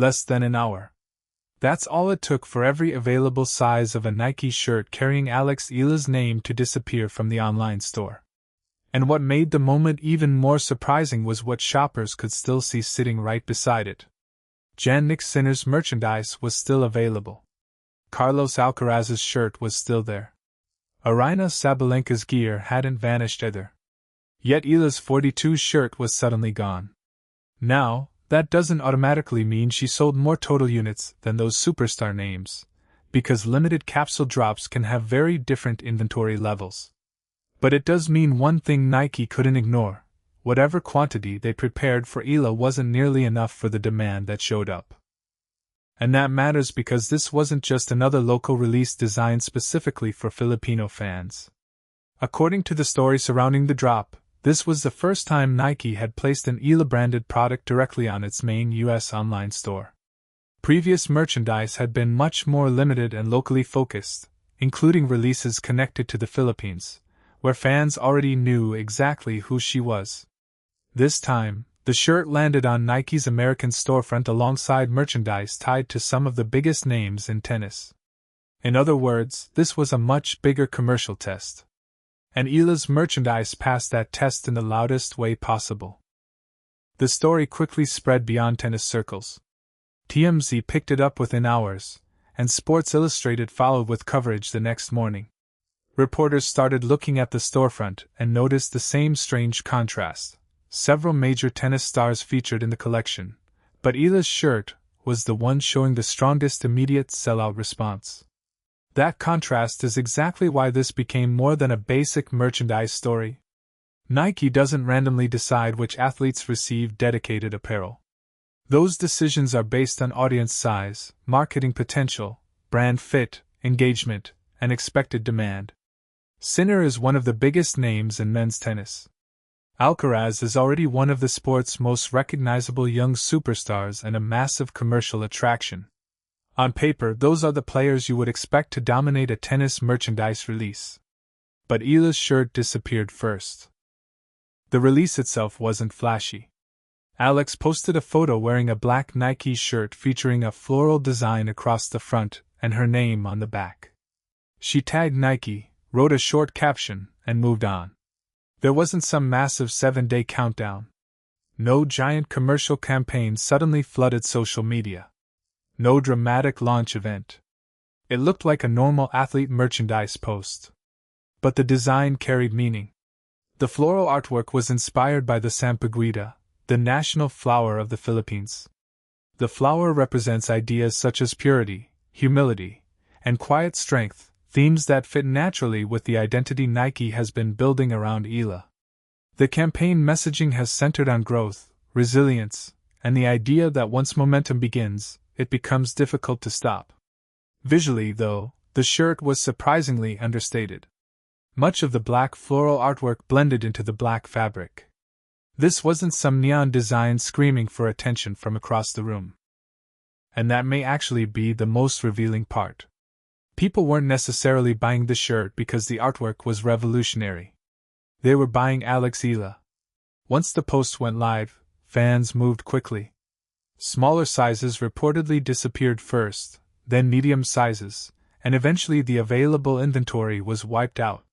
Less than an hour. That's all it took for every available size of a Nike shirt carrying Eala's name to disappear from the online store. And what made the moment even more surprising was what shoppers could still see sitting right beside it. Jannik Sinner's merchandise was still available. Carlos Alcaraz's shirt was still there. Aryna Sabalenka's gear hadn't vanished either. Yet Eala's 42 shirt was suddenly gone. Now, that doesn't automatically mean she sold more total units than those superstar names, because limited capsule drops can have very different inventory levels. But it does mean one thing Nike couldn't ignore: whatever quantity they prepared for Eala wasn't nearly enough for the demand that showed up. And that matters because this wasn't just another local release designed specifically for Filipino fans. According to the story surrounding the drop, this was the first time Nike had placed an Eala-branded product directly on its main US online store. Previous merchandise had been much more limited and locally focused, including releases connected to the Philippines, where fans already knew exactly who she was. This time, the shirt landed on Nike's American storefront alongside merchandise tied to some of the biggest names in tennis. In other words, this was a much bigger commercial test. And Eala's merchandise passed that test in the loudest way possible. The story quickly spread beyond tennis circles. TMZ picked it up within hours, and Sports Illustrated followed with coverage the next morning. Reporters started looking at the storefront and noticed the same strange contrast. Several major tennis stars featured in the collection, but Eala's shirt was the one showing the strongest immediate sellout response. That contrast is exactly why this became more than a basic merchandise story. Nike doesn't randomly decide which athletes receive dedicated apparel. Those decisions are based on audience size, marketing potential, brand fit, engagement, and expected demand. Sinner is one of the biggest names in men's tennis. Alcaraz is already one of the sport's most recognizable young superstars and a massive commercial attraction. On paper, those are the players you would expect to dominate a tennis merchandise release. But Eala's shirt disappeared first. The release itself wasn't flashy. Alex posted a photo wearing a black Nike shirt featuring a floral design across the front and her name on the back. She tagged Nike, wrote a short caption, and moved on. There wasn't some massive 7-day countdown. No giant commercial campaign suddenly flooded social media. No dramatic launch event. It looked like a normal athlete merchandise post. But the design carried meaning. The floral artwork was inspired by the sampaguita, the national flower of the Philippines. The flower represents ideas such as purity, humility, and quiet strength, themes that fit naturally with the identity Nike has been building around Eala. The campaign messaging has centered on growth, resilience, and the idea that once momentum begins, it becomes difficult to stop. Visually, though, the shirt was surprisingly understated. Much of the black floral artwork blended into the black fabric. This wasn't some neon design screaming for attention from across the room. And that may actually be the most revealing part. People weren't necessarily buying the shirt because the artwork was revolutionary. They were buying Eala. Once the post went live, fans moved quickly. Smaller sizes reportedly disappeared first, then medium sizes, and eventually the available inventory was wiped out.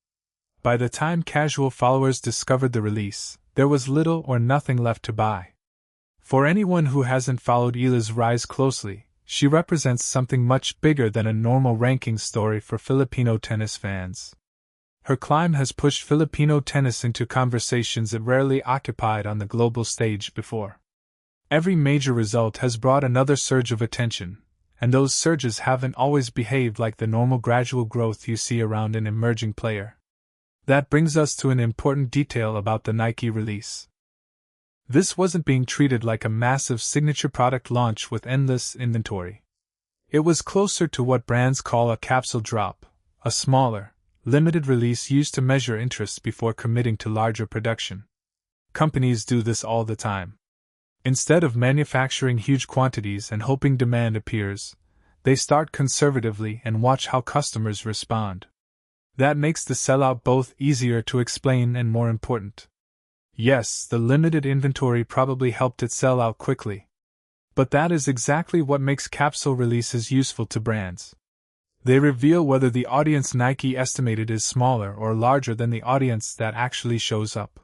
By the time casual followers discovered the release, there was little or nothing left to buy. For anyone who hasn't followed Eala's rise closely, she represents something much bigger than a normal ranking story for Filipino tennis fans. Her climb has pushed Filipino tennis into conversations it rarely occupied on the global stage before. Every major result has brought another surge of attention, and those surges haven't always behaved like the normal gradual growth you see around an emerging player. That brings us to an important detail about the Nike release. This wasn't being treated like a massive signature product launch with endless inventory. It was closer to what brands call a capsule drop, a smaller, limited release used to measure interest before committing to larger production. Companies do this all the time. Instead of manufacturing huge quantities and hoping demand appears, they start conservatively and watch how customers respond. That makes the sellout both easier to explain and more important. Yes, the limited inventory probably helped it sell out quickly. But that is exactly what makes capsule releases useful to brands. They reveal whether the audience Nike estimated is smaller or larger than the audience that actually shows up.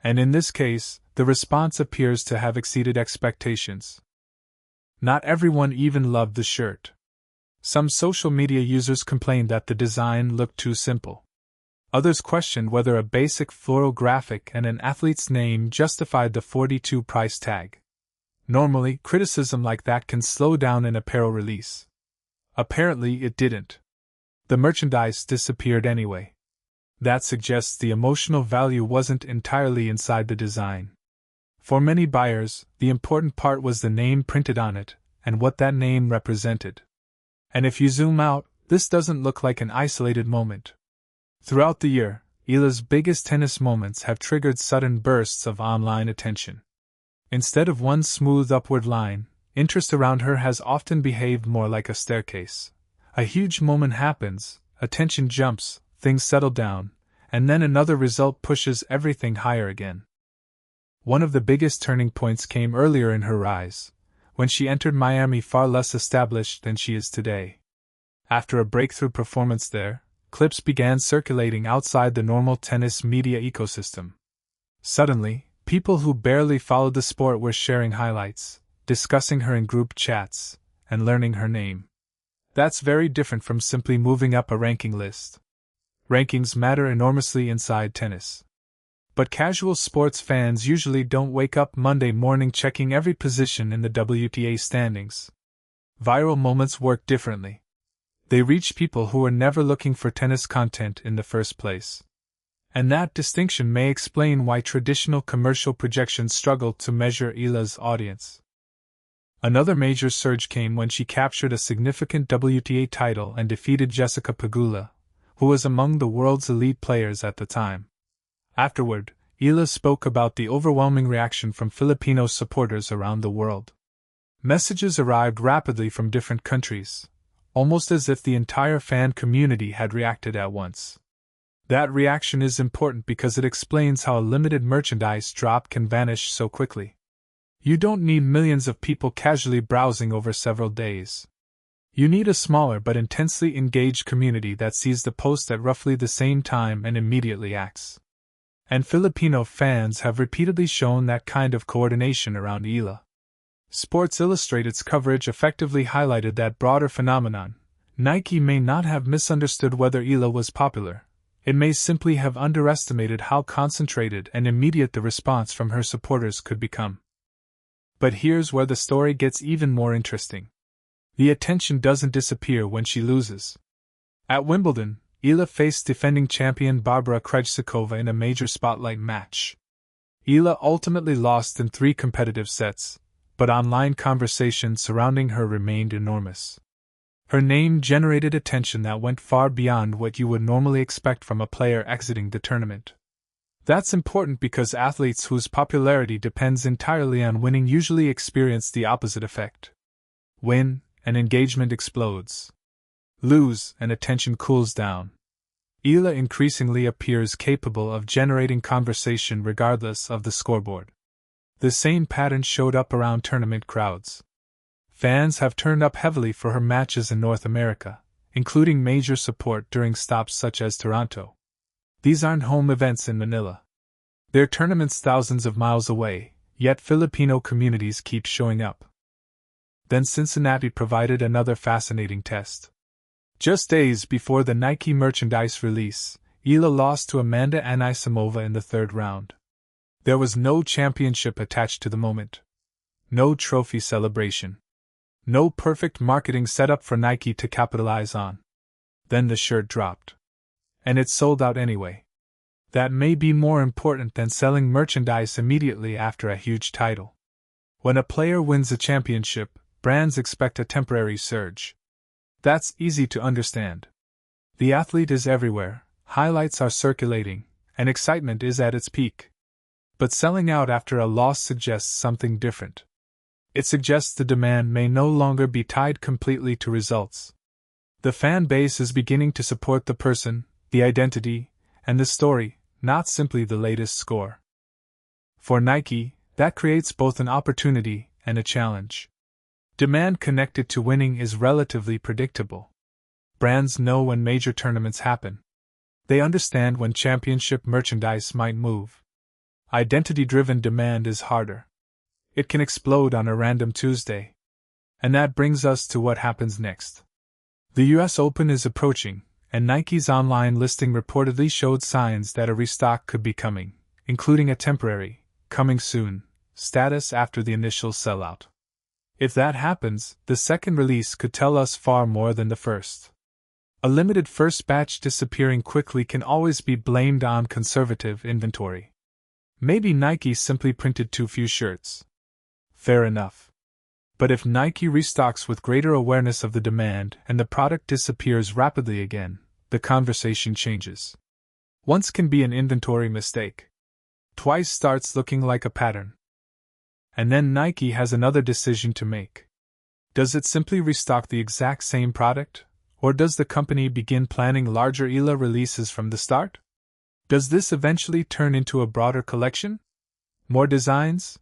And in this case, the response appears to have exceeded expectations. Not everyone even loved the shirt. Some social media users complained that the design looked too simple. Others questioned whether a basic floral graphic and an athlete's name justified the $42 price tag. Normally, criticism like that can slow down an apparel release. Apparently, it didn't. The merchandise disappeared anyway. That suggests the emotional value wasn't entirely inside the design. For many buyers, the important part was the name printed on it, and what that name represented. And if you zoom out, this doesn't look like an isolated moment. Throughout the year, Eala's biggest tennis moments have triggered sudden bursts of online attention. Instead of one smooth upward line, interest around her has often behaved more like a staircase. A huge moment happens, attention jumps, things settle down, and then another result pushes everything higher again. One of the biggest turning points came earlier in her rise, when she entered Miami far less established than she is today. After a breakthrough performance there, clips began circulating outside the normal tennis media ecosystem. Suddenly, people who barely followed the sport were sharing highlights, discussing her in group chats, and learning her name. That's very different from simply moving up a ranking list. Rankings matter enormously inside tennis. But casual sports fans usually don't wake up Monday morning checking every position in the WTA standings. Viral moments work differently. They reach people who were never looking for tennis content in the first place. And that distinction may explain why traditional commercial projections struggle to measure Eala's audience. Another major surge came when she captured a significant WTA title and defeated Jessica Pegula, who was among the world's elite players at the time. Afterward, Eala spoke about the overwhelming reaction from Filipino supporters around the world. Messages arrived rapidly from different countries, almost as if the entire fan community had reacted at once. That reaction is important because it explains how a limited merchandise drop can vanish so quickly. You don't need millions of people casually browsing over several days. You need a smaller but intensely engaged community that sees the post at roughly the same time and immediately acts. And Filipino fans have repeatedly shown that kind of coordination around Eala. Sports Illustrated's coverage effectively highlighted that broader phenomenon. Nike may not have misunderstood whether Eala was popular. It may simply have underestimated how concentrated and immediate the response from her supporters could become. But here's where the story gets even more interesting. The attention doesn't disappear when she loses. At Wimbledon, Eala faced defending champion Barbara Krejcikova in a major spotlight match. Eala ultimately lost in 3 competitive sets, but online conversation surrounding her remained enormous. Her name generated attention that went far beyond what you would normally expect from a player exiting the tournament. That's important because athletes whose popularity depends entirely on winning usually experience the opposite effect. Win, and engagement explodes. Lose, and attention cools down. Eala increasingly appears capable of generating conversation regardless of the scoreboard. The same pattern showed up around tournament crowds. Fans have turned up heavily for her matches in North America, including major support during stops such as Toronto. These aren't home events in Manila. They're tournaments thousands of miles away, yet Filipino communities keep showing up. Then Cincinnati provided another fascinating test. Just days before the Nike merchandise release, Eala lost to Amanda Anisimova in the 3rd round. There was no championship attached to the moment. No trophy celebration. No perfect marketing setup for Nike to capitalize on. Then the shirt dropped. And it sold out anyway. That may be more important than selling merchandise immediately after a huge title. When a player wins a championship, brands expect a temporary surge. That's easy to understand. The athlete is everywhere, highlights are circulating, and excitement is at its peak. But selling out after a loss suggests something different. It suggests the demand may no longer be tied completely to results. The fan base is beginning to support the person, the identity, and the story, not simply the latest score. For Nike, that creates both an opportunity and a challenge. Demand connected to winning is relatively predictable. Brands know when major tournaments happen. They understand when championship merchandise might move. Identity-driven demand is harder. It can explode on a random Tuesday. And that brings us to what happens next. The US Open is approaching, and Nike's online listing reportedly showed signs that a restock could be coming, including a temporary, coming soon, status after the initial sellout. If that happens, the second release could tell us far more than the first. A limited first batch disappearing quickly can always be blamed on conservative inventory. Maybe Nike simply printed too few shirts. Fair enough. But if Nike restocks with greater awareness of the demand and the product disappears rapidly again, the conversation changes. Once can be an inventory mistake. Twice starts looking like a pattern. And then Nike has another decision to make. Does it simply restock the exact same product? Or does the company begin planning larger Eala releases from the start? Does this eventually turn into a broader collection? More designs?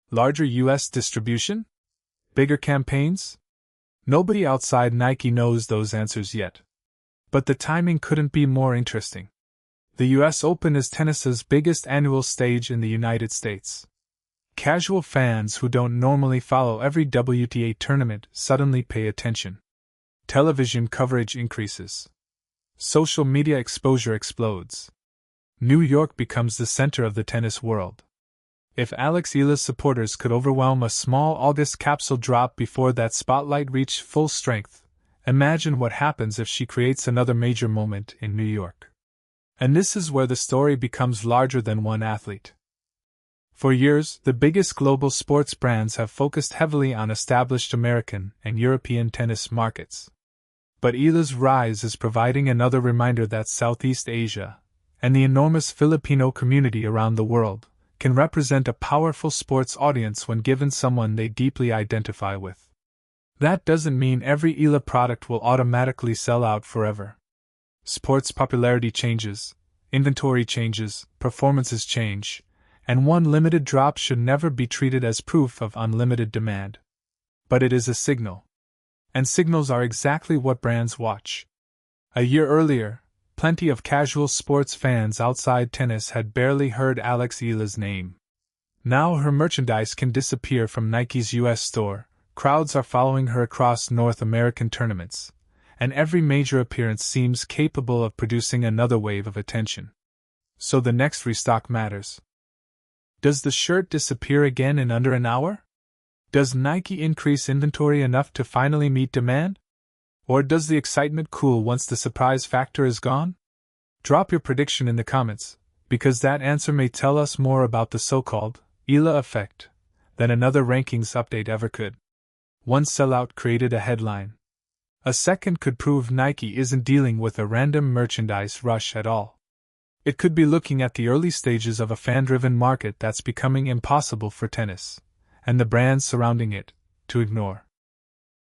Larger US distribution? Bigger campaigns? Nobody outside Nike knows those answers yet. But the timing couldn't be more interesting. The US Open is tennis's biggest annual stage in the United States. Casual fans who don't normally follow every WTA tournament suddenly pay attention. Television coverage increases. Social media exposure explodes. New York becomes the center of the tennis world. If Alex Eala's supporters could overwhelm a small August capsule drop before that spotlight reached full strength, imagine what happens if she creates another major moment in New York. And this is where the story becomes larger than one athlete. For years, the biggest global sports brands have focused heavily on established American and European tennis markets. But Eala's rise is providing another reminder that Southeast Asia, and the enormous Filipino community around the world, can represent a powerful sports audience when given someone they deeply identify with. That doesn't mean every Eala product will automatically sell out forever. Sports popularity changes, inventory changes, performances change, and one limited drop should never be treated as proof of unlimited demand. But it is a signal. And signals are exactly what brands watch. A year earlier, plenty of casual sports fans outside tennis had barely heard Alex Eala's name. Now her merchandise can disappear from Nike's US store, crowds are following her across North American tournaments, and every major appearance seems capable of producing another wave of attention. So the next restock matters. Does the shirt disappear again in under an hour? Does Nike increase inventory enough to finally meet demand? Or does the excitement cool once the surprise factor is gone? Drop your prediction in the comments, because that answer may tell us more about the so-called Eala Effect than another rankings update ever could. One sellout created a headline. A second could prove Nike isn't dealing with a random merchandise rush at all. It could be looking at the early stages of a fan-driven market that's becoming impossible for tennis, and the brands surrounding it, to ignore.